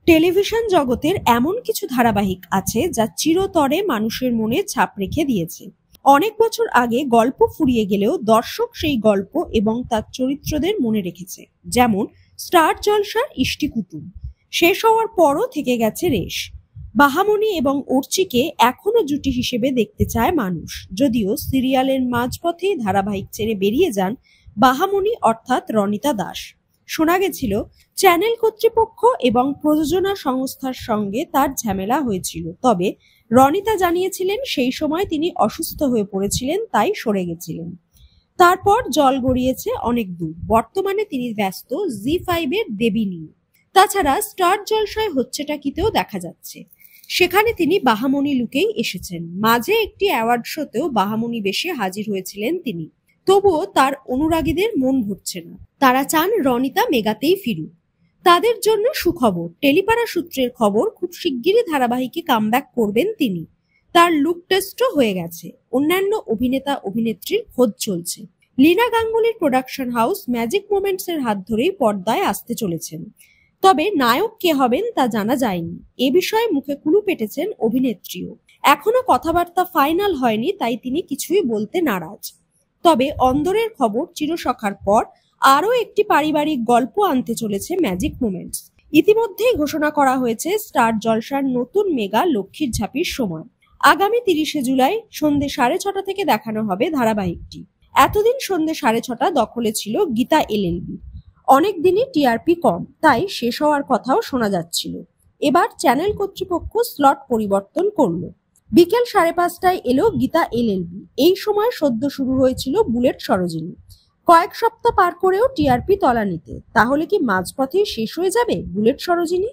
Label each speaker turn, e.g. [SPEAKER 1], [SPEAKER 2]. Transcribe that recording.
[SPEAKER 1] Television জগতের এমন কিছু ধারাবাহিক আছে যা চিরতরে মানুষের মনে ছাপ রেখে দিয়েছে। অনেক বছর আগে গল্প ফুরিয়ে গেলেও দর্শক সেই গল্প এবং তার চরিত্রদের মনে রেখেছে। যেমন স্টার জলসার ইষ্টি কুটুম শেষ হওয়ার পরও থেকে গেছে রেশ। বাহামণি এবং অর্চিকে এখনো জুটি হিসেবে দেখতে চায় মানুষ, যদিও সিরিয়ালের মাঝপথেই ধারাবাহিক ছেড়ে বেরিয়ে যান বাহামণি অর্থাৎ রনিতা দাস। শোনা গেছিল চ্যানেল কর্তৃপক্ষ এবং প্রযোজনা সংস্থার সঙ্গে তার ঝামেলা হয়েছিল, তবে রনিতা জানিয়েছিলেন সেই সময় তিনি অসুস্থ হয়ে পড়েছিলেন, তাই সরে গেছিলেন। তারপর জল গড়িয়েছে অনেক দূর। বর্তমানে তিনি ব্যস্ত জি5 এর দেবী নিয়ে। তাছাড়া স্টার জলসায় হচ্ছেটা কিতেও দেখা যাচ্ছে, সেখানে তিনি বাহামণি লুকেই এসেছেন। মাঝে একটি অ্যাওয়ার্ড শোতেও বাহামণি বেশে হাজির হয়েছিলেন তিনি। তবুও তার অনুরাগীদের মন ভরছে না, তারা চান রনিতা মেগাতেই ফিরুক। তাদের জন্য সুখবর, টেলিপাড়া সূত্রের খবর খুব শিগগিরই ধারাবাহিকে কামব্যাক করবেন তিনি। তার লুক টেস্টও হয়ে গেছে। অন্যান্য অভিনেতা অভিনেত্রীর খোঁজ চলছে। লীনা গাঙ্গুলির প্রোডাকশন হাউস ম্যাজিক মোমেন্টস এর হাত ধরেই পর্দায় আসতে চলেছেন, তবে নায়ক কে হবেন তা জানা যায়নি। এ বিষয়ে মুখে কুলু পেটেছেন অভিনেত্রীও। এখনো কথাবার্তা ফাইনাল হয়নি, তাই তিনি কিছুই বলতে নারাজ। তবে অন্দরের খবর, চিরসখার পর আরও একটি পারিবারিক গল্প আনতে চলেছে ম্যাজিক মোমেন্টস। ইতিমধ্যেই ঘোষণা করা হয়েছে স্টার জলসার নতুন মেগা লক্ষ্মীর ঝাঁপির সময়। আগামী 30শে জুলাই সন্ধ্যে 6:30 থেকে দেখানো হবে ধারাবাহিকটি। এতদিন সন্ধ্যে 6:30 দখলে ছিল গীতা এলএলবি। অনেক দিনই টিআরপি কম, তাই শেষ হওয়ার কথাও শোনা যাচ্ছিল। এবার চ্যানেল কর্তৃপক্ষ স্লট পরিবর্তন করলো। বিকেল 5:30টায় এলো গীতা এলএলবি। এই সময় সদ্য শুরু হয়েছিল বুলেট সরোজিনী। কয়েক সপ্তাহ পার করেও টিআরপি তলানিতে। তাহলে কি মাঝপথেই শেষ হয়ে যাবে বুলেট সরোজিনী?